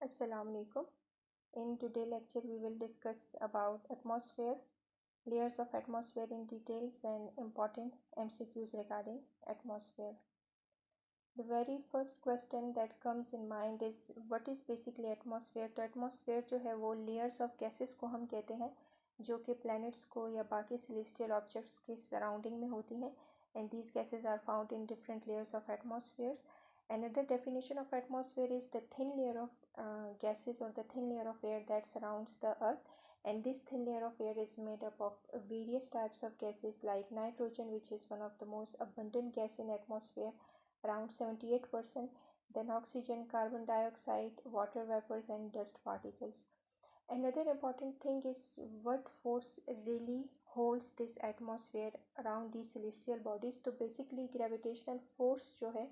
Assalamualaikum. In today's lecture, we will discuss about atmosphere, layers of atmosphere in details, and important MCQs regarding atmosphere. The very first question that comes in mind is what is basically atmosphere? तो atmosphere जो है वो layers of gases को हम कहते हैं जो कि planets को या बाकी celestial objects के surrounding में होती हैं, and these gases are found in different layers of atmospheres. Another definition of atmosphere is the thin layer of gases or the thin layer of air that surrounds the earth, and this thin layer of air is made up of various types of gases like nitrogen, which is one of the most abundant gas in atmosphere, around 78%, then oxygen, carbon dioxide, water vapors, and dust particles. Another important thing is what force really holds this atmosphere around these celestial bodies. तो basically gravitational force जो है,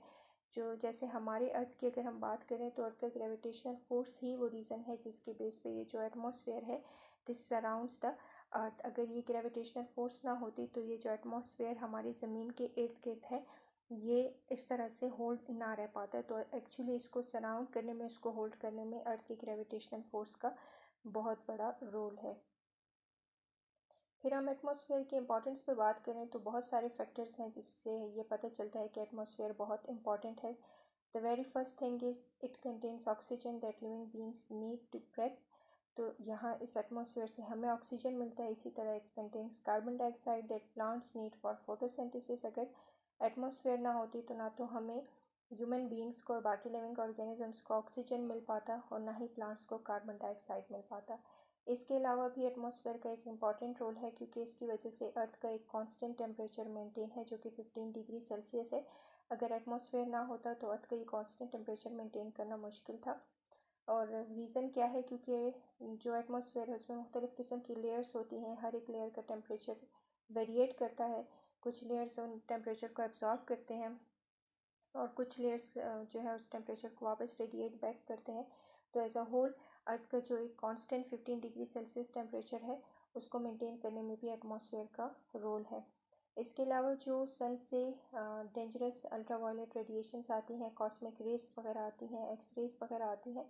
जो जैसे हमारे अर्थ की अगर हम बात करें तो अर्थ का ग्रेविटेशनल फोर्स ही वो रीज़न है जिसके बेस पे ये जो एटमॉस्फेयर है दिस सराउंड्स द अर्थ. अगर ये ग्रेविटेशनल फोर्स ना होती तो ये जो एटमॉस्फेयर हमारी ज़मीन के इर्द गिर्द है ये इस तरह से होल्ड ना रह पाता. तो एक्चुअली इसको सराउंड करने में, इसको होल्ड करने में अर्थ की ग्रेविटेशनल फोर्स का बहुत बड़ा रोल है. फिर हम एटमॉस्फेयर की इंपॉर्टेंस पे बात करें तो बहुत सारे फैक्टर्स हैं जिससे ये पता चलता है कि एटमॉस्फेयर बहुत इंपॉर्टेंट है. The very first thing is it contains oxygen that living beings need to breathe. तो यहाँ इस एटमॉस्फेयर से हमें ऑक्सीजन मिलता है. इसी तरह it contains carbon dioxide that plants need for photosynthesis. अगर एटमॉस्फेयर ना होती तो ना तो हमें ह्यूमन बींग्स को और बाकी लिविंग ऑर्गेनिजम्स को ऑक्सीजन मिल पाता और ना ही प्लांट्स को कार्बन डाइऑक्साइड मिल पाता. इसके अलावा भी एटमॉस्फेयर का एक इम्पॉर्टेंट रोल है क्योंकि इसकी वजह से अर्थ का एक कांस्टेंट टेम्परेचर मेंटेन है जो कि 15 डिग्री सेल्सियस है. अगर एटमॉस्फेयर ना होता तो अर्थ का ये कांस्टेंट टेम्परेचर मेंटेन करना मुश्किल था. और रीज़न क्या है? क्योंकि जो एटमॉस्फेयर है उसमें मुख्तलिफ़ किस्म की लेयर्स होती हैं. हर एक लेयर का टेम्परेचर वेरिएट करता है. कुछ लेयर्स उन टेम्परेचर को एब्जॉर्ब करते हैं और कुछ लेयर्स जो है उस टेम्परेचर को वापस रेडिएट बैक करते हैं. तो एज अ होल अर्थ का जो एक कांस्टेंट 15 डिग्री सेल्सियस टेम्परेचर है उसको मेंटेन करने में भी एटमॉस्फेयर का रोल है. इसके अलावा जो सन से डेंजरस अल्ट्रावायलेट रेडिएशंस आती हैं, कॉस्मिक रेस वगैरह आती हैं, एक्स रेस वगैरह आती हैं,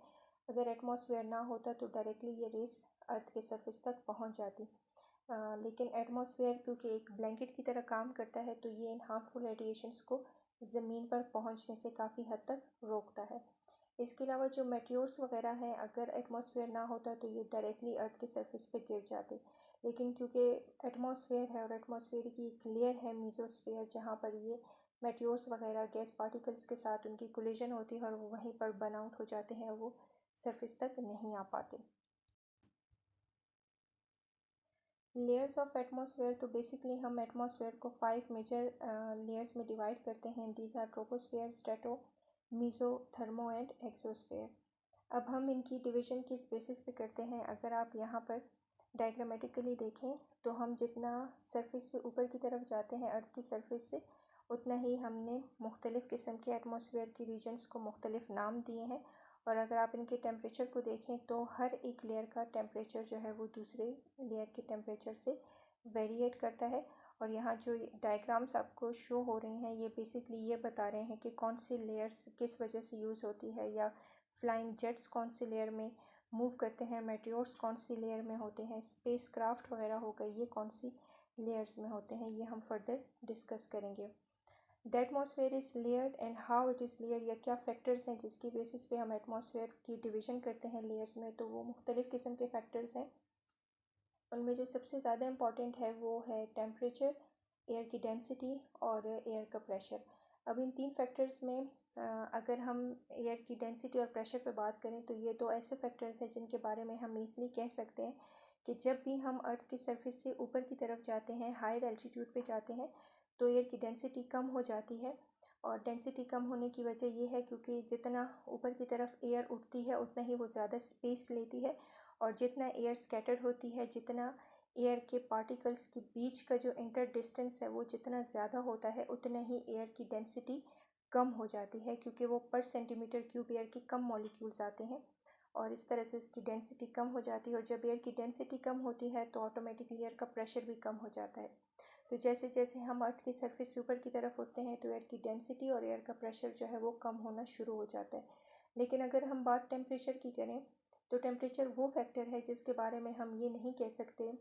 अगर एटमॉस्फेयर ना होता तो डायरेक्टली ये रेस अर्थ के सरफेस तक पहुंच जाती. लेकिन एटमॉस्फेयर क्योंकि एक ब्लैंकेट की तरह काम करता है तो ये इन हार्मफुल रेडिएशंस को ज़मीन पर पहुंचने से काफ़ी हद तक रोकता है. इसके अलावा जो मेटियोर्स वगैरह हैं, अगर एटमॉस्फेयर ना होता तो ये डायरेक्टली अर्थ के सरफेस पे गिर जाते. लेकिन क्योंकि एटमॉस्फेयर है और एटमॉस्फेयर की एक लेयर है मीजोस्फेयर जहाँ पर ये मेटियोर्स वगैरह गैस पार्टिकल्स के साथ उनकी कोलिजन होती है और वो वहीं पर बर्न आउट हो जाते हैं, वो सरफेस तक नहीं आ पाते. लेयर्स ऑफ एटमॉस्फेयर, तो बेसिकली हम एटमॉस्फेयर को 5 मेजर लेयर्स में डिवाइड करते हैं. These are troposphere, strato, meso, thermo and exosphere. अब हम इनकी डिवीजन किस बेसिस पे करते हैं? अगर आप यहाँ पर डायग्रामेटिकली देखें तो हम जितना सरफेस से ऊपर की तरफ जाते हैं अर्थ की सरफेस से, उतना ही हमने मुख्तलिफ़ किस्म के एटमॉस्फेयर की रीजन्स को मुख्तलिफ़ नाम दिए हैं. और अगर आप इनके टेम्परेचर को देखें तो हर एक लेयर का टेम्परेचर जो है वो दूसरे लेयर के टेम्परेचर से वेरिएट करता है. और यहाँ जो डायग्राम्स आपको शो हो रही हैं ये बेसिकली ये बता रहे हैं कि कौन सी लेयर्स किस वजह से यूज़ होती है, या फ्लाइंग जेट्स कौन सी लेयर में मूव करते हैं, मेटियोर्स कौन सी लेयर में होते हैं, स्पेस क्राफ्ट वगैरह हो गई, ये कौन सी लेयर्स में होते हैं, ये हम फर्दर डिस्कस करेंगे. The atmosphere is layered and how it is layered, या क्या फैक्टर्स हैं जिसकी बेसिस पे हम एटमॉस्फेयर की डिवीज़न करते हैं लेयर्स में. तो वो मुख्तलिफ़ किस्म के फैक्टर्स हैं. उनमें जो सबसे ज़्यादा इम्पॉर्टेंट है वो है टेम्परेचर, एयर की डेंसिटी और एयर का प्रेशर. अब इन तीन फैक्टर्स में अगर हम एयर की डेंसिटी और प्रेशर पे बात करें तो ये दो ऐसे फैक्टर्स हैं जिनके बारे में हम ईज़िली कह सकते हैं कि जब भी हम अर्थ की सरफेस से ऊपर की तरफ जाते हैं, हायर एल्टीट्यूड पे जाते हैं, तो एयर की डेंसिटी कम हो जाती है. और डेंसिटी कम होने की वजह ये है क्योंकि जितना ऊपर की तरफ एयर उठती है उतना ही वो ज़्यादा स्पेस लेती है, और जितना एयर स्कैटर्ड होती है, जितना एयर के पार्टिकल्स के बीच का जो इंटर डिस्टेंस है वो जितना ज़्यादा होता है, उतना ही एयर की डेंसिटी कम हो जाती है क्योंकि वो पर सेंटीमीटर क्यूब एयर के कम मॉलिक्यूल्स आते हैं और इस तरह से उसकी डेंसिटी कम हो जाती है. और जब एयर की डेंसिटी कम होती है तो ऑटोमेटिकली एयर का प्रेशर भी कम हो जाता है. तो जैसे जैसे हम अर्थ की सरफेस से ऊपर की तरफ उठते हैं तो एयर की डेंसिटी और एयर का प्रेशर जो है वो कम होना शुरू हो जाता है. लेकिन अगर हम बात टेम्परेचर की करें तो टेम्परेचर वो फैक्टर है जिसके बारे में हम ये नहीं कह सकते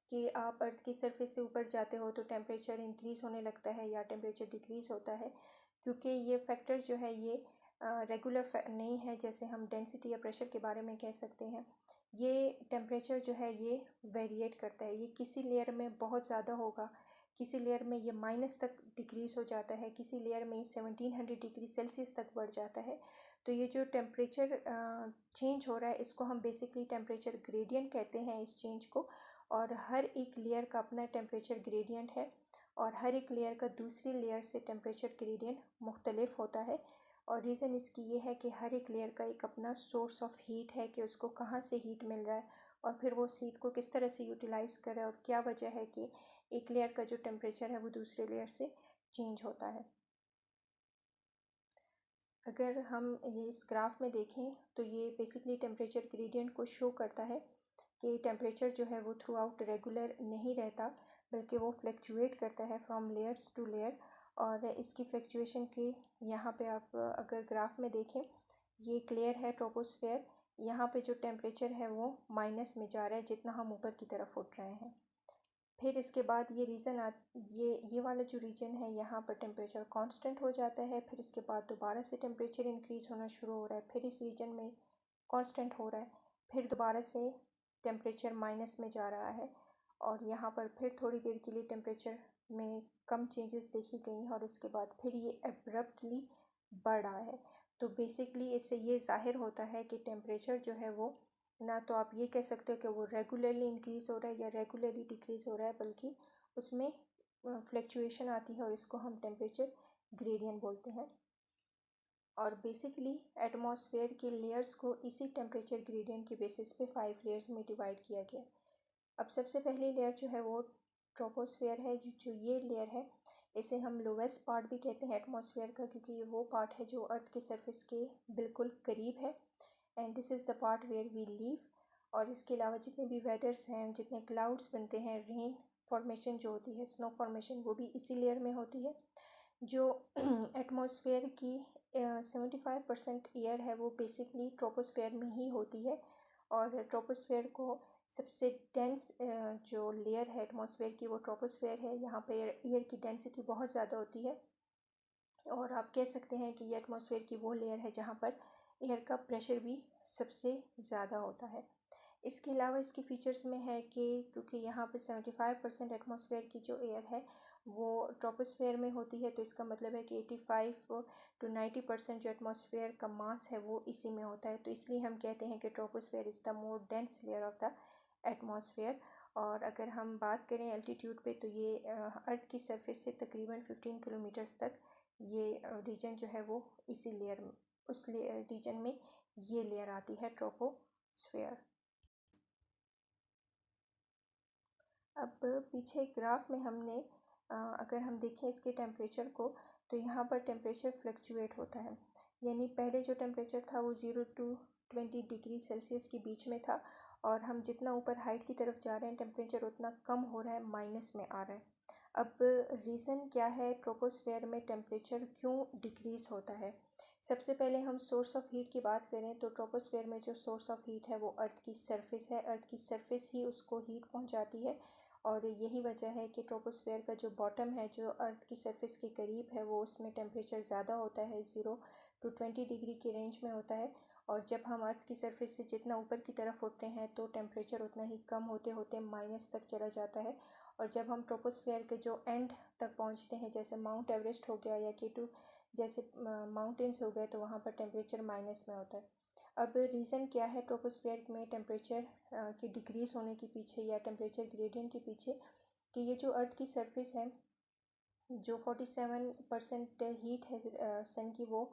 कि आप अर्थ की सरफेस से ऊपर जाते हो तो टेम्परेचर इंक्रीज़ होने लगता है या टेम्परेचर डिक्रीज़ होता है, क्योंकि ये फैक्टर जो है ये रेगुलर नहीं है जैसे हम डेंसिटी या प्रेशर के बारे में कह सकते हैं। ये टेम्परेचर जो है ये वेरिएट करता है, ये किसी लेयर में बहुत ज़्यादा होगा, किसी लेयर में ये माइनस तक डिक्रीज़ हो जाता है, किसी लेयर में 1700 डिग्री सेल्सियस तक बढ़ जाता है। तो ये जो टेम्परेचर चेंज हो रहा है इसको हम बेसिकली टेम्परेचर ग्रेडियंट कहते हैं इस चेंज को। और हर एक लेयर का अपना टेम्परेचर ग्रेडियंट है और हर एक लेयर का दूसरी लेयर से टेम्परेचर ग्रेडियंट मुख्तलिफ होता है। और रीज़न इसकी ये है कि हर एक लेयर का एक अपना सोर्स ऑफ हीट है कि उसको कहाँ से हीट मिल रहा है और फिर वो उस हीट को किस तरह से यूटिलाइज़ कर रहा है और क्या वजह है कि एक लेयर का जो टेम्परेचर है वो दूसरे लेयर से चेंज होता है। अगर हम ये इस ग्राफ में देखें तो ये बेसिकली टेम्परेचर ग्रेडियंट को शो करता है कि टेम्परेचर जो है वो थ्रू आउट रेगुलर नहीं रहता, बल्कि वो फ्लक्चुएट करता है फ्रॉम लेयर्स टू लेयर। और इसकी फ्लक्चुएशन के यहाँ पे आप अगर ग्राफ में देखें, ये एक लेयर है ट्रोपोस्फेयर, यहाँ पे जो टेम्परेचर है वो माइनस में जा रहा है जितना हम ऊपर की तरफ उठ रहे हैं। फिर इसके बाद ये रीजन ये वाला जो रीजन है यहाँ पर टेम्परेचर कांस्टेंट हो जाता है, फिर इसके बाद दोबारा से टेम्परेचर इंक्रीज़ होना शुरू हो रहा है, फिर इस रीजन में कांस्टेंट हो रहा है, फिर दोबारा से टेम्परेचर माइनस में जा रहा है और यहाँ पर फिर थोड़ी देर के लिए टेम्परेचर में कम चेंजेस देखी गई और इसके बाद फिर ये एब्रप्टली बढ़ रहा है। तो बेसिकली इससे ये ज़ाहिर होता है कि टेम्परेचर जो है वो ना तो आप ये कह सकते हो कि वो रेगुलरली इंक्रीज़ हो रहा है या रेगुलरली डिक्रीज़ हो रहा है, बल्कि उसमें फ्लक्चुएशन आती है और इसको हम टेम्परेचर ग्रेडियंट बोलते हैं। और बेसिकली एटमॉस्फेयर के लेयर्स को इसी टेम्परेचर ग्रेडियंट के बेसिस पे 5 लेयर्स में डिवाइड किया गया। अब सबसे पहली लेयर जो है वो ट्रोपोस्फेयर है, जो ये लेयर है इसे हम लोवेस्ट पार्ट भी कहते हैं एटमॉस्फेयर का, क्योंकि ये वो पार्ट है जो अर्थ के सरफेस के बिल्कुल करीब है and this is the part where we live. और इसके अलावा जितने भी वेदर्स हैं, जितने क्लाउड्स बनते हैं, रेन फॉर्मेशन जो होती है, स्नो फॉर्मेशन, वो भी इसी लेयर में होती है। जो एटमॉस्फेयर की 75% एयर है वो बेसिकली ट्रोपोस्फेयर में ही होती है। और ट्रोपोस्फेयर को सबसे डेंस जो लेयर है एटमॉस्फेयर की वो ट्रोपोस्फेयर है। यहाँ पे एयर की डेंसिटी बहुत ज़्यादा होती है और आप कह सकते हैं कि ये एटमॉस्फेयर की वो लेयर है जहाँ पर एयर का प्रेशर भी सबसे ज़्यादा होता है। इसके अलावा इसके फीचर्स में है कि क्योंकि यहाँ पर 75% एटमॉस्फेयर की जो एयर है वो ट्रोपोस्फेयर में होती है, तो इसका मतलब है कि 85 to 90% जो एटमॉस्फेयर का मास है वो इसी में होता है। तो इसलिए हम कहते हैं कि troposphere is the more dense layer of the atmosphere. और अगर हम बात करें एल्टीट्यूड पे तो ये अर्थ की सरफेस से तकरीबन 15 किलोमीटर्स तक ये रीजन जो है वो इसी लेयर में उस रीजन में ये लेयर आती है ट्रोपोस्फेयर। अब पीछे ग्राफ में हमने अगर हम देखें इसके टेम्परेचर को तो यहाँ पर टेम्परेचर फ्लक्चुएट होता है, यानी पहले जो टेम्परेचर था वो 0 to 20 डिग्री सेल्सियस के बीच में था और हम जितना ऊपर हाइट की तरफ जा रहे हैं टेम्परेचर उतना कम हो रहा है, माइनस में आ रहा है। अब रीज़न क्या है ट्रोपोस्फेयर में टेम्परेचर क्यों डिक्रीज़ होता है? सबसे पहले हम सोर्स ऑफ हीट की बात करें तो ट्रोपोस्फेयर में जो सोर्स ऑफ हीट है वो अर्थ की सरफेस है, अर्थ की सरफेस ही उसको हीट पहुंचाती है। और यही वजह है कि ट्रोपोस्फेयर का जो बॉटम है जो अर्थ की सरफेस के करीब है वो उसमें टेम्परेचर ज़्यादा होता है, 0 to 20 डिग्री के रेंज में होता है। और जब हम अर्थ की सरफेस से जितना ऊपर की तरफ उठते हैं तो टेम्परेचर उतना ही कम होते होते माइनस तक चला जाता है। और जब हम ट्रोपोस्फेयर के जो एंड तक पहुंचते हैं जैसे माउंट एवरेस्ट हो गया या K2 जैसे माउंटेन्स हो गए तो वहाँ पर टेम्परेचर माइनस में होता है। अब रीज़न क्या है ट्रोपोस्फेयर में टेम्परेचर की डिक्रीज़ होने के पीछे या टेम्परेचर ग्रेडियंट के पीछे, कि ये जो अर्थ की सरफेस है जो 47% हीट है सन की वो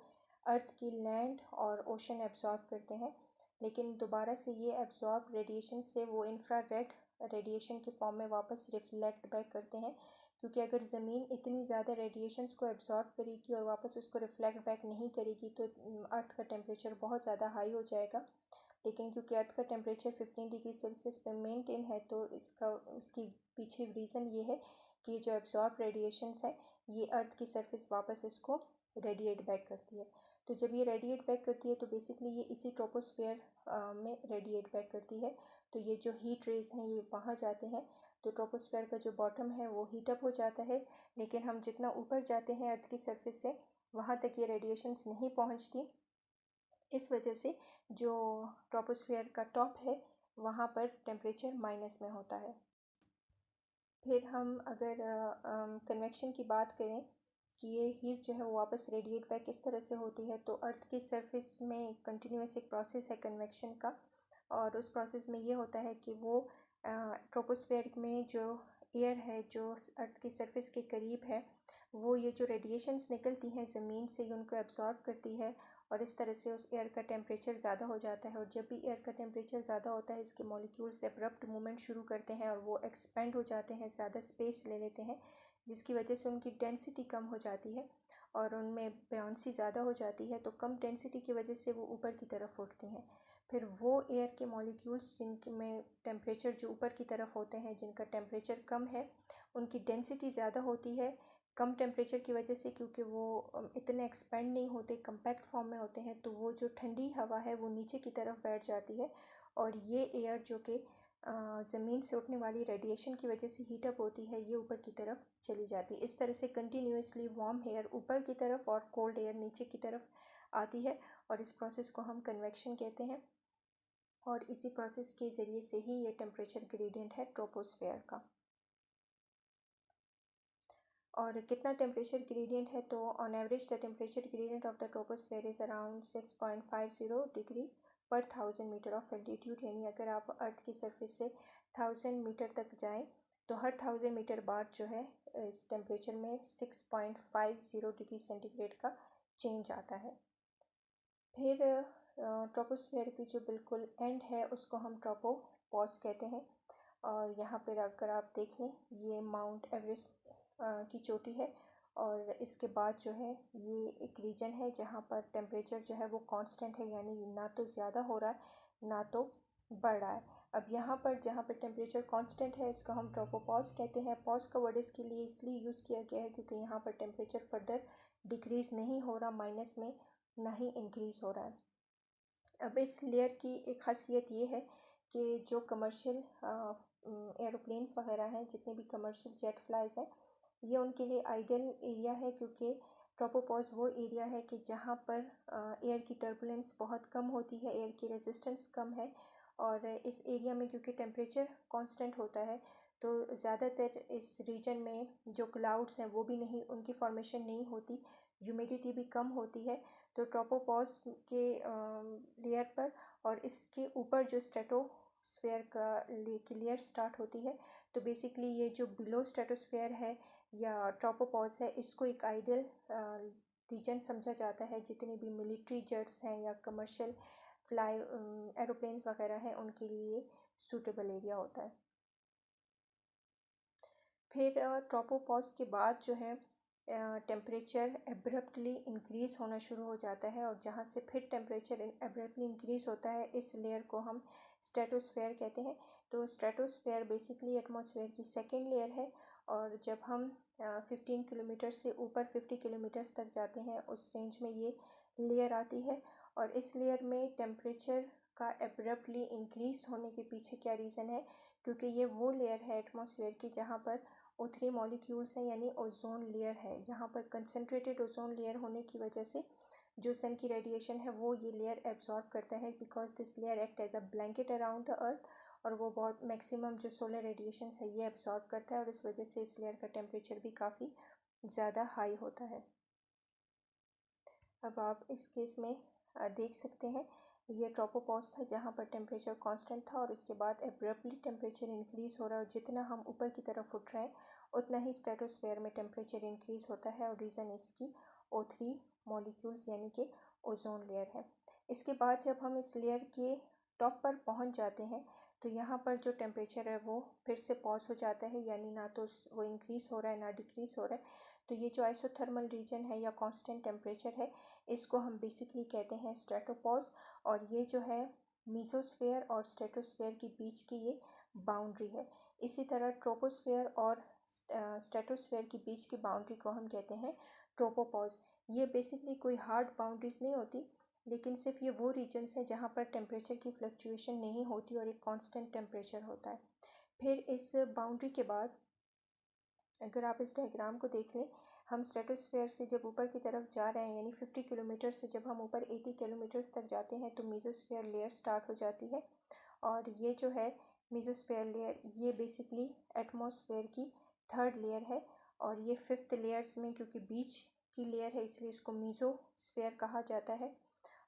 अर्थ की लैंड और ओशन एब्जॉर्ब करते हैं, लेकिन दोबारा से ये एब्जॉर्ब रेडिएशन से वो इंफ्रारेड रेडिएशन के फॉर्म में वापस रिफ्लेक्ट बैक करते हैं। क्योंकि अगर ज़मीन इतनी ज़्यादा रेडिएशंस को एब्जॉर्ब करेगी और वापस उसको रिफ्लेक्ट बैक नहीं करेगी तो अर्थ का टेम्परेचर बहुत ज़्यादा हाई हो जाएगा। लेकिन क्योंकि अर्थ का टेम्परेचर 15 डिग्री सेल्सियस पे मेंटेन है तो इसकी पीछे रीज़न ये है कि जो एब्जॉर्ब रेडिएशंस है ये अर्थ की सरफेस वापस इसको रेडिएट बैक करती है। तो जब ये रेडिएट बैक करती है तो बेसिकली ये इसी ट्रोपोस्फेयर में रेडिएट बैक करती है। तो ये जो हीट रेज हैं ये वहाँ जाते हैं, तो ट्रोपोस्फेयर का जो बॉटम है वो हीट अप हो जाता है। लेकिन हम जितना ऊपर जाते हैं अर्थ की सरफेस से, वहाँ तक ये रेडिएशंस नहीं पहुँचती। इस वजह से जो ट्रोपोस्फेयर का टॉप है वहाँ पर टेम्परेचर माइनस में होता है। फिर हम अगर कन्वेक्शन की बात करें कि ये हीट जो है वो वापस रेडिएट बैक किस तरह से होती है, तो अर्थ की सरफेस में कंटिन्यूस एक प्रोसेस है कन्वेक्शन का, और उस प्रोसेस में ये होता है कि वो ट्रोपोस्फेयर में जो एयर है जो अर्थ की सरफेस के करीब है, वो ये जो रेडिएशंस निकलती हैं ज़मीन से, ये उनको एब्जॉर्ब करती है, और इस तरह से उस एयर का टेम्परेचर ज़्यादा हो जाता है। और जब भी एयर का टेम्परेचर ज़्यादा होता है, इसके मॉलिक्यूल्स एब्रप्ट मूवमेंट शुरू करते हैं और वो एक्सपेंड हो जाते हैं, ज़्यादा स्पेस ले लेते हैं, जिसकी वजह से उनकी डेंसिटी कम हो जाती है और उनमें बाउंसी ज़्यादा हो जाती है। तो कम डेंसिटी की वजह से वो ऊपर की तरफ उठती हैं। फिर वो एयर के मॉलिक्यूल्स जिनमें टेम्परेचर जो ऊपर की तरफ होते हैं, जिनका टेम्परेचर कम है, उनकी डेंसिटी ज़्यादा होती है कम टेम्परेचर की वजह से, क्योंकि वो इतने एक्सपेंड नहीं होते, कम्पैक्ट फॉर्म में होते हैं। तो वो जो ठंडी हवा है वो नीचे की तरफ बैठ जाती है, और ये एयर जो कि ज़मीन से उठने वाली रेडिएशन की वजह से हीटअप होती है, ये ऊपर की तरफ चली जाती है। इस तरह से कंटिन्यूसली वार्म एयर ऊपर की तरफ और कोल्ड एयर नीचे की तरफ आती है, और इस प्रोसेस को हम कन्वेक्शन कहते हैं। और इसी प्रोसेस के ज़रिए से ही ये टेम्परेचर ग्रेडियंट है ट्रोपोस्फेयर का। और कितना टेम्परेचर ग्रेडियंट है, तो on average the temperature gradient of the troposphere is around 6.50 degree पर 1000 मीटर ऑफ एल्टीट्यूड। यानी अगर आप अर्थ की सरफेस से 1000 मीटर तक जाएं, तो हर 1000 मीटर बाद जो है इस टेम्परेचर में 6.50 डिग्री सेंटीग्रेड का चेंज आता है। फिर ट्रोपोस्फेयर की जो बिल्कुल एंड है उसको हम ट्रोपोपॉज कहते हैं। और यहाँ पर अगर आप देख लें, ये माउंट एवरेस्ट की चोटी है, और इसके बाद जो है ये एक रीजन है जहाँ पर टेम्परेचर जो है वो कांस्टेंट है, यानी ना तो ज़्यादा हो रहा है ना तो बढ़ रहा है। अब यहाँ पर जहाँ पर टेम्परेचर कांस्टेंट है इसको हम ट्रोपोपॉज कहते हैं। पॉज का वर्ड इसके लिए इसलिए यूज़ किया गया है क्योंकि यहाँ पर टेम्परेचर फर्दर डिक्रीज़ नहीं हो रहा माइनस में, ना ही इंक्रीज़ हो रहा है। अब इस लेयर की एक खासियत ये है कि जो कमर्शियल एरोप्लेन्स वगैरह हैं, जितने भी कमर्शियल जेट फ्लाइज हैं, ये उनके लिए आइडियल एरिया है, क्योंकि ट्रोपोपॉज वो एरिया है कि जहाँ पर एयर की टर्बुलेंस बहुत कम होती है, एयर की रेजिस्टेंस कम है, और इस एरिया में क्योंकि टेम्परेचर कांस्टेंट होता है, तो ज़्यादातर इस रीजन में जो क्लाउड्स हैं वो भी नहीं, उनकी फॉर्मेशन नहीं होती, ह्यूमिडिटी भी कम होती है। तो ट्रोपोपॉज के लेयर पर और इसके ऊपर जो स्ट्रेटोस्फेयर की लेयर स्टार्ट होती है, तो बेसिकली ये जो बिलो स्ट्रेटोस्फेयर है या ट्रोपोपॉज है, इसको एक आइडियल रीजन समझा जाता है। जितने भी मिलिट्री जेट्स हैं या कमर्शियल फ्लाई एरोप्लेन्स वगैरह हैं, उनके लिए सूटेबल एरिया होता है। फिर ट्रोपोपॉज के बाद जो है टेम्परेचर एब्रप्टली इंक्रीज़ होना शुरू हो जाता है, और जहाँ से फिर टेम्परेचर एब्रप्टली इंक्रीज़ होता है, इस लेयर को हम स्ट्रेटोस्फेयर कहते हैं। तो स्ट्रेटोस्फेयर बेसिकली एटमॉस्फेयर की सेकेंड लेयर है, और जब हम 15 किलोमीटर से ऊपर 50 किलोमीटर्स तक जाते हैं, उस रेंज में ये लेयर आती है। और इस लेयर में टेम्परेचर का एब्रप्टली इंक्रीज़ होने के पीछे क्या रीज़न है, क्योंकि ये वो लेयर है एटमॉस्फेयर की जहाँ पर O3 मॉलिक्यूल्स हैं, यानी ओजोन लेयर है। यहाँ पर कंसनट्रेटेड ओजोन लेयर होने की वजह से जो सन की रेडिएशन है वो ये लेयर एब्जॉर्ब करता है, because this layer act as a blanket around the earth, और वो बहुत मैक्सिमम जो सोलर रेडिएशन है ये एब्जॉर्ब करता है, और इस वजह से इस लेयर का टेम्परेचर भी काफ़ी ज़्यादा हाई होता है। अब आप इस केस में देख सकते हैं, ये ट्रोपोपॉज था जहाँ पर टेम्परेचर कांस्टेंट था, और इसके बाद एब्रप्टली टेम्परेचर इंक्रीज़ हो रहा है, और जितना हम ऊपर की तरफ उठ रहे हैं उतना ही स्ट्रेटोस्फेयर में टेम्परेचर इंक्रीज़ होता है, और रीज़न इसकी O3 मॉलिक्यूल्स यानी कि ओजोन लेयर है। इसके बाद जब हम इस लेयर के टॉप पर पहुँच जाते हैं, तो यहाँ पर जो टेम्परेचर है वो फिर से पॉज हो जाता है, यानी ना तो वो इंक्रीज़ हो रहा है ना डिक्रीज़ हो रहा है। तो ये जो आइसोथर्मल रीजन है या कांस्टेंट टेम्परेचर है, इसको हम बेसिकली कहते हैं स्ट्रेटोपॉज, और ये जो है मीसोस्फेयर और स्ट्रेटोस्फेयर के बीच की ये बाउंड्री है। इसी तरह ट्रोपोस्फेयर और स्ट्रेटोस्फेयर के बीच की बाउंड्री को हम कहते हैं ट्रोपोपॉज। ये बेसिकली कोई हार्ड बाउंड्रीज नहीं होती, लेकिन सिर्फ ये वो रीजन्स हैं जहाँ पर टेम्परेचर की फ्लक्चुएशन नहीं होती और एक कांस्टेंट टेम्परेचर होता है। फिर इस बाउंड्री के बाद अगर आप इस डायग्राम को देख लें, हम स्ट्रेटोस्फेयर से जब ऊपर की तरफ जा रहे हैं, यानी 50 किलोमीटर से जब हम ऊपर 80 किलोमीटर्स तक जाते हैं, तो मेसोस्फेयर लेयर स्टार्ट हो जाती है। और ये जो है मेसोस्फेयर लेयर, ये बेसिकली एटमॉस्फेयर की थर्ड लेयर है। और ये फिफ्थ लेयर्स में, क्योंकि बीच की लेयर है, इसलिए इसको मेसोस्फेयर कहा जाता है।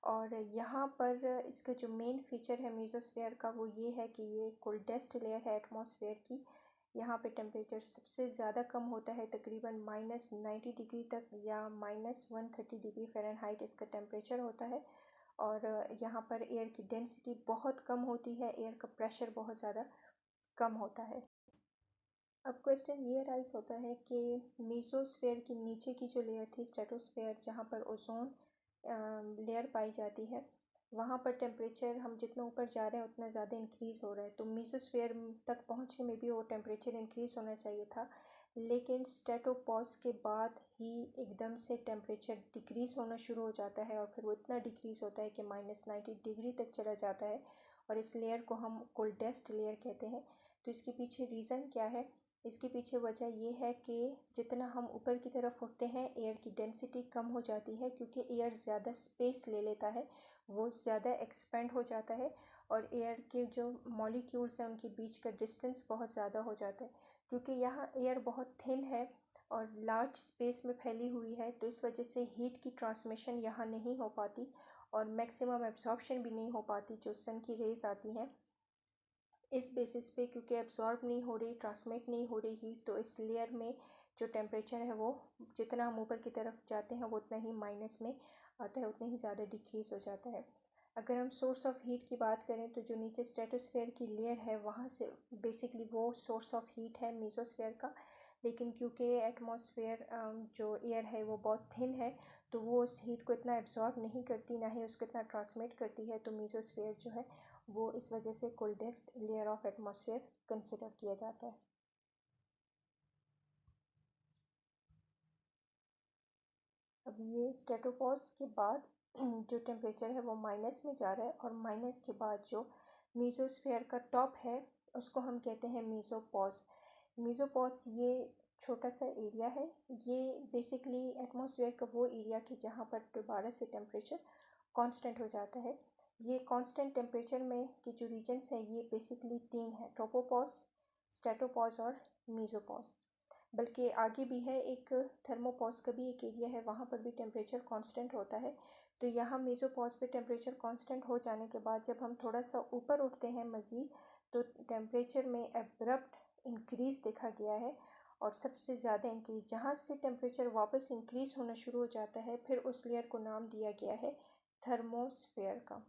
और यहाँ पर इसका जो मेन फीचर है मेसोस्फेयर का, वो ये है कि ये कोल्डेस्ट लेयर है एटमॉस्फेयर की। यहाँ पे टेम्परेचर सबसे ज़्यादा कम होता है, तकरीबन -90 डिग्री तक या -130 डिग्री फ़ारेनहाइट इसका टेम्परेचर होता है। और यहाँ पर एयर की डेंसिटी बहुत कम होती है, एयर का प्रेशर बहुत ज़्यादा कम होता है। अब क्वेश्चन ये राइज होता है कि मेसोस्फेयर की नीचे की जो लेयर थी स्ट्रेटोस्फेयर, जहाँ पर ओजोन लेयर पाई जाती है, वहाँ पर टेम्परेचर हम जितना ऊपर जा रहे हैं उतना ज़्यादा इंक्रीज़ हो रहा है। तो मेसोस्फेयर तक पहुँचने में भी वो टेम्परेचर इंक्रीज़ होना चाहिए था, लेकिन स्ट्रेटोपॉज के बाद ही एकदम से टेम्परेचर डिक्रीज़ होना शुरू हो जाता है। और फिर वो इतना डिक्रीज़ होता है कि -90 डिग्री तक चला जाता है, और इस लेयर को हम कोल्डेस्ट लेयर कहते हैं। तो इसके पीछे रीज़न क्या है? इसके पीछे वजह ये है कि जितना हम ऊपर की तरफ उठते हैं, एयर की डेंसिटी कम हो जाती है, क्योंकि एयर ज़्यादा स्पेस ले लेता है, वो ज़्यादा एक्सपेंड हो जाता है। और एयर के जो मॉलिक्यूल्स हैं उनके बीच का डिस्टेंस बहुत ज़्यादा हो जाता है, क्योंकि यहाँ एयर बहुत थिन है और लार्ज स्पेस में फैली हुई है। तो इस वजह से हीट की ट्रांसमिशन यहाँ नहीं हो पाती और मैक्सिमम एब्जॉर्प्शन भी नहीं हो पाती जो सन की रेज आती हैं इस बेसिस पे, क्योंकि एब्जॉर्ब नहीं हो रही, ट्रांसमिट नहीं हो रही हीट। तो इस लेयर में जो टेम्परेचर है वो जितना हम ऊपर की तरफ जाते हैं वो उतना ही माइनस में आता है, उतना ही ज़्यादा डिक्रीज़ हो जाता है। अगर हम सोर्स ऑफ हीट की बात करें, तो जो नीचे स्ट्रेटोस्फेयर की लेयर है वहाँ से बेसिकली वो सोर्स ऑफ हीट है मेसोस्फेयर का। लेकिन क्योंकि एटमॉस्फेयर जो एयर है वो बहुत थिन है, तो वो उस हीट को इतना एब्जॉर्ब नहीं करती, ना ही उसको इतना ट्रांसमिट करती है। तो मेसोस्फेयर जो है वो इस वजह से coldest layer of atmosphere consider किया जाता है। अब ये स्ट्रेटोपॉज के बाद जो टेम्परेचर है वो माइनस में जा रहा है, और माइनस के बाद जो मेसोस्फेयर का टॉप है उसको हम कहते हैं मेसोपॉज। मेसोपॉज ये छोटा सा एरिया है, ये बेसिकली एटमॉस्फेयर का वो एरिया कि जहाँ पर दोबारा से टेम्परेचर कांस्टेंट हो जाता है। ये कांस्टेंट टेम्परेचर में की जो रीजन्स हैं ये बेसिकली तीन है, ट्रोपोपॉज, स्ट्रेटोपॉज और मेसोपॉज। बल्कि आगे भी है, एक थर्मोपॉज का भी एक एरिया है, वहाँ पर भी टेम्परेचर कांस्टेंट होता है। तो यहाँ मेसोपॉज पे टेम्परेचर कांस्टेंट हो जाने के बाद जब हम थोड़ा सा ऊपर उठते हैं मज़ीद, तो टेम्परेचर में एब्रप्ट इंक्रीज़ देखा गया है। और सबसे ज़्यादा इंक्रीज़, जहाँ से टेम्परेचर वापस इंक्रीज़ होना शुरू हो जाता है, फिर उस लेयर को नाम दिया गया है थर्मोस्फेयर का।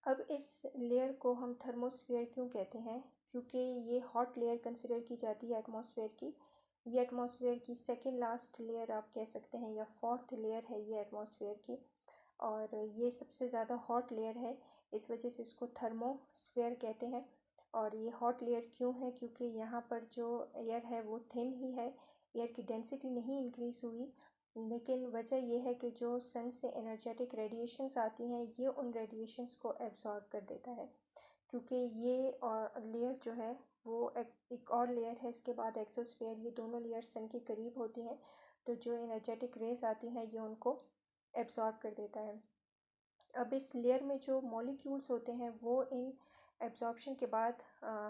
अब इस लेयर को हम थर्मोस्फेयर क्यों कहते हैं? क्योंकि ये हॉट लेयर कंसिडर की जाती है एटमॉस्फेयर की। ये एटमॉस्फेयर की सेकेंड लास्ट लेयर आप कह सकते हैं, या फोर्थ लेयर है ये एटमॉस्फेयर की। और ये सबसे ज़्यादा हॉट लेयर है, इस वजह से इसको थर्मोस्फेयर कहते हैं। और ये हॉट लेयर क्यों है? क्योंकि यहाँ पर जो एयर है वो थिन ही है, एयर की डेंसिटी नहीं इंक्रीज़ हुई। लेकिन वजह यह है कि जो सन से एनर्जेटिक रेडिएशंस आती हैं, ये उन रेडिएशंस को एब्जॉर्ब कर देता है। क्योंकि ये और लेयर जो है वो एक और लेयर है इसके बाद एक्सोस्फेयर, ये दोनों लेयर सन के करीब होती हैं। तो जो एनर्जेटिक रेज आती हैं ये उनको एब्जॉर्ब कर देता है। अब इस लेयर में जो मॉलिक्यूल्स होते हैं वो इन एब्जॉर्प्शन के बाद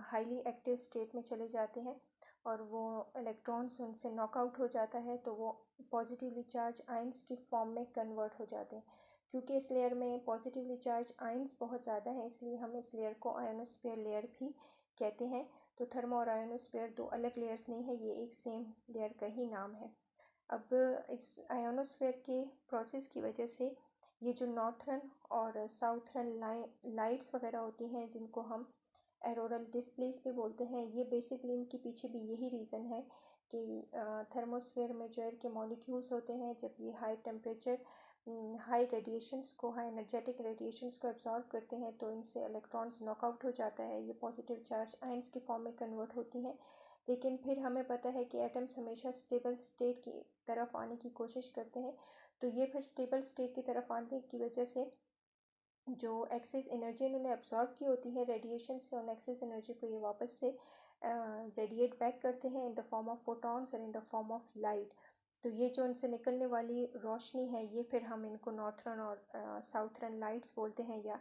हाईली एक्टिव स्टेट में चले जाते हैं, और वो इलेक्ट्रॉन्स उनसे नॉकआउट हो जाता है, तो वो पॉजिटिवली चार्ज आयंस की फॉर्म में कन्वर्ट हो जाते हैं। क्योंकि इस लेयर में पॉजिटिवली चार्ज आयंस बहुत ज़्यादा हैं, इसलिए हम इस लेयर को आयोनोस्फेयर लेयर भी कहते हैं। तो थर्मो और आयोनोस्फेयर दो अलग लेयर्स नहीं है, ये एक सेम लेयर का ही नाम है। अब इस आयोनोस्फेयर के प्रोसेस की वजह से ये जो नॉर्थर्न और साउथर्न लाइट्स वगैरह होती हैं, जिनको हम एरोरल डिस्प्लेस भी बोलते हैं, ये बेसिकली इनके पीछे भी यही रीज़न है कि थर्मोस्फेयर में जो एयर के मॉलिक्यूल्स होते हैं, जब ये हाई टेम्परेचर हाई रेडिएशंस को, हाई एनर्जेटिक रेडिएशंस को एब्जॉर्ब करते हैं, तो इनसे इलेक्ट्रॉन्स नॉकआउट हो जाता है, ये पॉजिटिव चार्ज आयंस की फॉर्म में कन्वर्ट होती हैं। लेकिन फिर हमें पता है कि एटम्स हमेशा स्टेबल स्टेट की तरफ आने की कोशिश करते हैं। तो ये फिर स्टेबल स्टेट की तरफ आने की वजह से जो एक्सेस एनर्जी इन्होंने एब्जॉर्ब की होती है रेडिएशन से, उन एक्सेस एनर्जी को ये वापस से रेडिएट बैक करते हैं in the form of photons और in the form of light. तो ये जो इनसे निकलने वाली रोशनी है, ये फिर हम इनको नॉर्थरन और साउथरन लाइट्स बोलते हैं या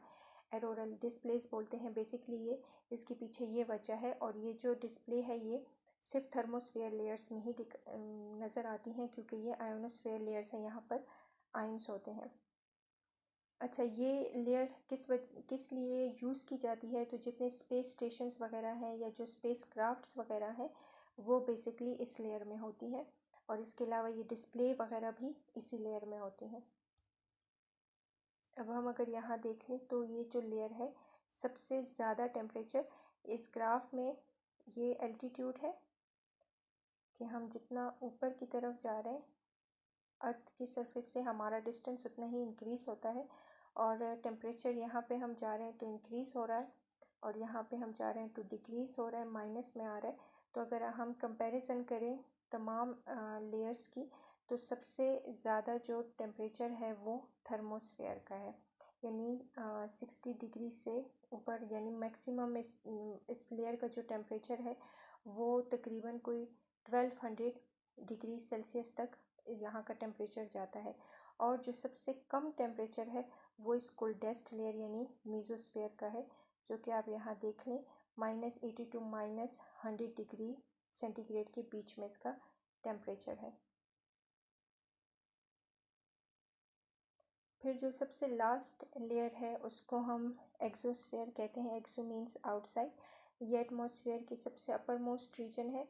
एरोरल डिस्प्लेस बोलते हैं। बेसिकली ये इसके पीछे ये वजह है। और ये जो डिस्प्ले है ये सिर्फ थर्मोस्फेयर लेयर्स में ही नज़र आती हैं, क्योंकि ये आयोनोस्फेयर लेयर्स हैं, यहाँ पर आयंस होते हैं। अच्छा, ये लेयर किस लिए यूज़ की जाती है? तो जितने स्पेस स्टेशंस वगैरह हैं या जो स्पेस क्राफ्ट्स वगैरह हैं, वो बेसिकली इस लेयर में होती हैं। और इसके अलावा ये डिस्प्ले वगैरह भी इसी लेयर में होती हैं। अब हम अगर यहाँ देख लें तो ये जो लेयर है, सबसे ज़्यादा टेम्परेचर इस ग्राफ में ये एल्टीट्यूड है कि हम जितना ऊपर की तरफ जा रहे हैं अर्थ की सरफेस से, हमारा डिस्टेंस उतना ही इंक्रीज़ होता है। और टेम्परेचर यहाँ पे हम जा रहे हैं तो इंक्रीज़ हो रहा है, और यहाँ पे हम जा रहे हैं तो डिक्रीज़ हो रहा है, माइनस में आ रहा है। तो अगर हम कंपैरिजन करें तमाम लेयर्स की, तो सबसे ज़्यादा जो टेम्परेचर है वो थर्मोस्फेयर का है, यानी 60 डिग्री से ऊपर, यानी मैक्सिमम इस लेयर का जो टेम्परेचर है वो तकरीबन कोई 1200 डिग्री सेल्सियस तक यहाँ का टेम्परेचर जाता है। और जो सबसे कम टेम्परेचर है वो इस कोल्डेस्ट लेयर यानी मीजोस्फेयर का है, जो कि आप यहाँ देख लें -80 टू -100 डिग्री सेंटीग्रेड के बीच में इसका टेम्परेचर है। फिर जो सबसे लास्ट लेयर है उसको हम एक्सोस्फेयर कहते हैं। एक्सो मीन्स आउटसाइड। ये एटमॉस्फेयर की सबसे अपर मोस्ट रीजन है।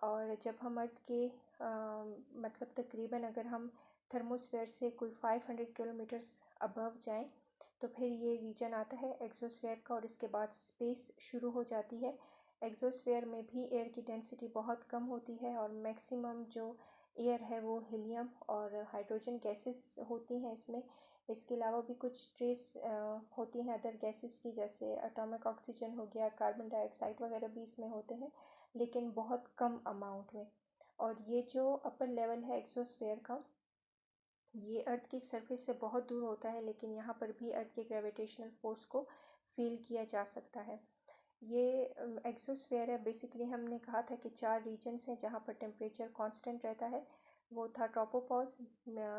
और जब हम अर्थ के मतलब तकरीबन अगर हम थर्मोस्फेयर से कोई 500 किलोमीटर्स अबव जाएं तो फिर ये रीजन आता है एक्सोस्फेयर का, और इसके बाद स्पेस शुरू हो जाती है। एक्सोस्फेयर में भी एयर की डेंसिटी बहुत कम होती है, और मैक्सिमम जो एयर है वो हीलियम और हाइड्रोजन गैसेस होती हैं इसमें। इसके अलावा भी कुछ ट्रेस होती हैं अदर गैसेस की, जैसे एटॉमिक ऑक्सीजन हो गया, कार्बन डाइऑक्साइड वगैरह भी इसमें होते हैं, लेकिन बहुत कम अमाउंट में। और ये जो अपर लेवल है एक्सोस्फेयर का, ये अर्थ की सरफेस से बहुत दूर होता है, लेकिन यहाँ पर भी अर्थ के ग्रेविटेशनल फोर्स को फील किया जा सकता है। ये एक्सोस्फेयर है। बेसिकली हमने कहा था कि 4 रीजन्स हैं जहाँ पर टेम्परेचर कांस्टेंट रहता है। वो था ट्रोपोपॉज,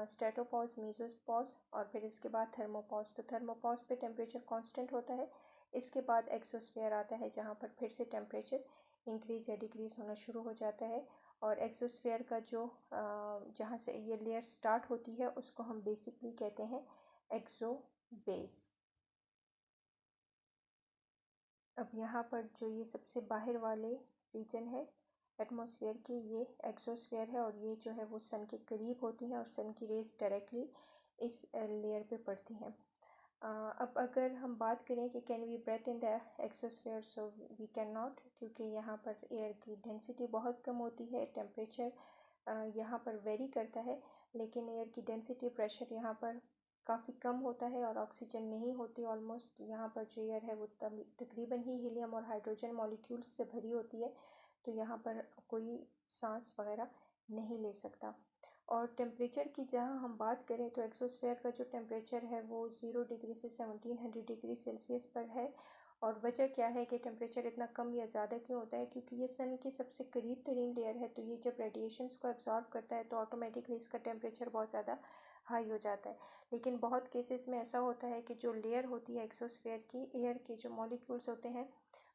स्ट्रेटोपॉज, मेसोपॉज और फिर इसके बाद थर्मोपॉज। तो थर्मोपॉज पे टेम्परेचर कांस्टेंट होता है। इसके बाद एक्सोस्फेयर आता है जहाँ पर फिर से टेम्परेचर इंक्रीज़ या डिक्रीज़ होना शुरू हो जाता है। और एक्सोस्फेयर का जो जहाँ से ये लेयर स्टार्ट होती है उसको हम बेसिकली कहते हैं एक्सो बेस। अब यहाँ पर जो ये सबसे बाहर वाले रीजन है एटमॉस्फेयर के, ये एक्सोस्फेयर है, और ये जो है वो सन के करीब होती हैं और सन की रेज डायरेक्टली इस लेयर पे पड़ती हैं। अब अगर हम बात करें कि can we breathe in the exosphere, so we can not, क्योंकि यहाँ पर एयर की डेंसिटी बहुत कम होती है। टेम्परेचर यहाँ पर वेरी करता है, लेकिन एयर की डेंसिटी, प्रेशर यहाँ पर काफ़ी कम होता है और ऑक्सीजन नहीं होती ऑलमोस्ट। यहाँ पर जो एयर है वो तकरीबन ही हीलियम और हाइड्रोजन मॉलिक्यूल्स से भरी होती है, तो यहाँ पर कोई सांस वगैरह नहीं ले सकता। और टेम्परेचर की जहाँ हम बात करें तो एक्सोस्फेयर का जो टेम्परेचर है वो 0 डिग्री से 1700 डिग्री सेल्सियस पर है। और वजह क्या है कि टेम्परेचर इतना कम या ज़्यादा क्यों होता है? क्योंकि ये सन के सबसे करीब तरीन लेयर है, तो ये जब रेडिएशंस को एब्जॉर्ब करता है तो ऑटोमेटिकली इसका टेम्परेचर बहुत ज़्यादा हाई हो जाता है। लेकिन बहुत केसेस में ऐसा होता है कि जो लेयर होती है एक्सोस्फेयर की, एयर के जो मॉलिक्यूल्स होते हैं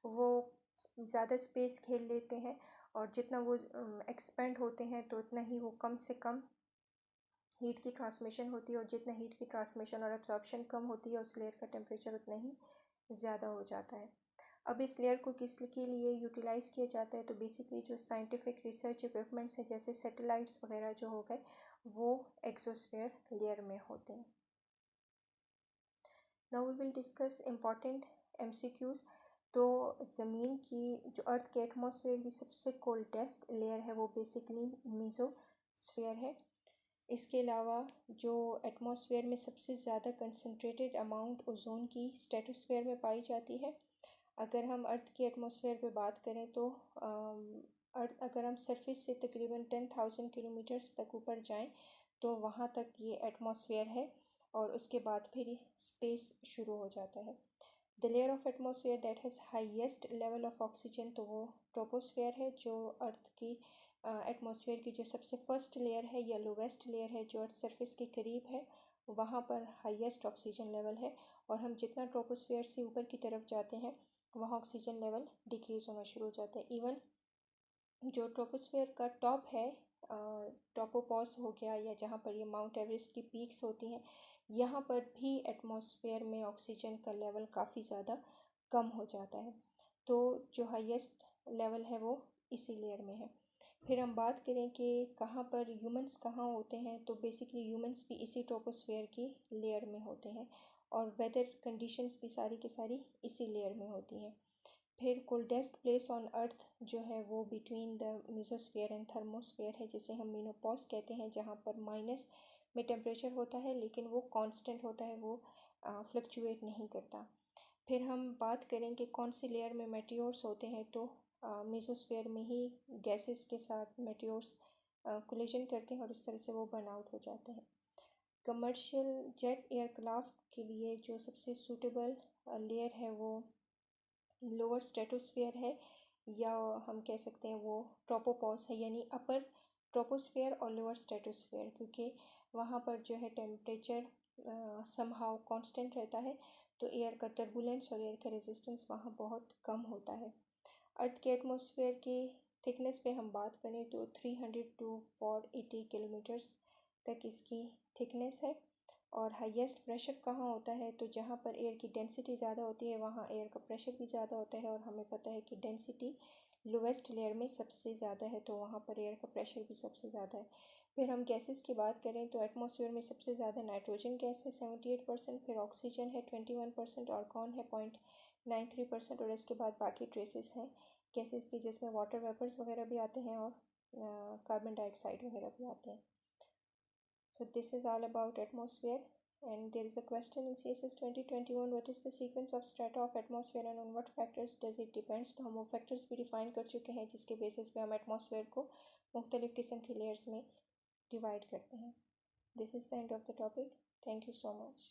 वो ज़्यादा स्पेस घेर लेते हैं, और जितना वो एक्सपेंड होते हैं तो उतना ही वो कम से कम हीट की ट्रांसमिशन होती है, और जितना हीट की ट्रांसमिशन और एब्जॉर्प्शन कम होती है उस लेयर का टेम्परेचर उतना ही ज़्यादा हो जाता है। अब इस लेयर को किस के लिए यूटिलाइज़ किया जाता है? तो बेसिकली जो साइंटिफिक रिसर्च इक्विपमेंट्स हैं जैसे सैटेलाइट्स वगैरह जो हो गए, वो एक्सोस्फेयर लेयर में होते हैं। Now we will discuss important MCQs। तो ज़मीन की जो अर्थ के एटमॉस्फेयर की सबसे कोल्डेस्ट लेयर है वो बेसिकली मीजोस्फेयर है। इसके अलावा जो एटमॉस्फेयर में सबसे ज़्यादा कंसनट्रेटेड अमाउंट ओजोन की स्ट्रेटोस्फेयर में पाई जाती है। अगर हम अर्थ के एटमॉस्फेयर पे बात करें तो अर्थ अगर हम सरफेस से तकरीबन 10,000 किलोमीटर्स तक ऊपर जाएं तो वहाँ तक ये एटमॉस्फेयर है, और उसके बाद फिर स्पेस शुरू हो जाता है। The layer of atmosphere that has highest level of oxygen, तो वो ट्रोपोस्फेयर है, जो अर्थ की एटमॉस्फेयर की जो सबसे फर्स्ट लेयर है या लोवेस्ट लेयर है, जो अर्थ सरफेस के करीब है, वहाँ पर हाईएस्ट ऑक्सीजन लेवल है। और हम जितना ट्रोपोस्फेयर से ऊपर की तरफ जाते हैं वहाँ ऑक्सीजन लेवल डिक्रीज होना शुरू हो जाता है। इवन जो ट्रोपोस्फेयर का टॉप है, टॉपोपॉज हो गया, या जहाँ पर ये माउंट एवरेस्ट की पीक्स होती हैं, यहाँ पर भी एटमॉस्फेयर में ऑक्सीजन का लेवल काफ़ी ज़्यादा कम हो जाता है। तो जो हाईएस्ट लेवल है वो इसी लेयर में है। फिर हम बात करें कि कहाँ पर ह्यूमंस कहाँ होते हैं, तो बेसिकली ह्यूमंस भी इसी ट्रोपोस्फेयर की लेयर में होते हैं, और वेदर कंडीशंस भी सारी की सारी इसी लेयर में होती हैं। फिर कोल्डेस्ट प्लेस ऑन अर्थ जो है वो between the mesosphere and thermosphere है, जिसे हम मेनोपॉज कहते हैं, जहाँ पर माइनस में टेम्परेचर होता है लेकिन वो कांस्टेंट होता है, वो फ्लक्चुएट नहीं करता। फिर हम बात करें कि कौन सी लेयर में मेटियोर्स होते हैं, तो मेसोस्फेयर में ही गैसेस के साथ मेटियोर्स कोलिजन करते हैं और इस तरह से वो बर्न आउट हो जाते हैं। कमर्शियल जेट एयरक्राफ्ट के लिए जो सबसे सूटेबल लेयर है वो लोअर स्ट्रेटोस्फेयर है, या हम कह सकते हैं वो ट्रोपोपॉज है, यानी अपर ट्रोपोस्फेयर और लोअर स्ट्रेटोस्फेयर, क्योंकि वहाँ पर जो है टेम्परेचर समहाउ कांस्टेंट रहता है, तो एयर का टर्बुलेंस और एयर का रेजिस्टेंस वहाँ बहुत कम होता है। अर्थ के एटमॉस्फेयर की थिकनेस पे हम बात करें तो 300 टू 480 किलोमीटर्स तक इसकी थिकनेस है। और हाईएस्ट प्रेशर कहाँ होता है, तो जहाँ पर एयर की डेंसिटी ज़्यादा होती है वहाँ एयर का प्रेशर भी ज़्यादा होता है, और हमें पता है कि डेंसिटी लोवेस्ट लेयर में सबसे ज़्यादा है, तो वहाँ पर एयर का प्रेशर भी सबसे ज़्यादा है। फिर हम गैसेस की बात करें तो एटमॉस्फेयर में सबसे ज़्यादा नाइट्रोजन गैस है 78%, फिर ऑक्सीजन है 21%, आर्गॉन है 0.93%, और इसके बाद बाकी ट्रेसेस हैं गैसेस की, जिसमें वाटर वेपर्स वगैरह भी आते हैं और कार्बन डाइऑक्साइड वगैरह भी आते हैं। So this is all about atmosphere, and there is a question in CSS 2021, what is the sequence of strata of atmosphere and on what factors does it depends। तो हम वो factors भी define कर चुके हैं जिसके basis पे हम atmosphere को मुख्तलिफ किस्म की layers में divide करते हैं। This is the end of the topic. Thank you so much.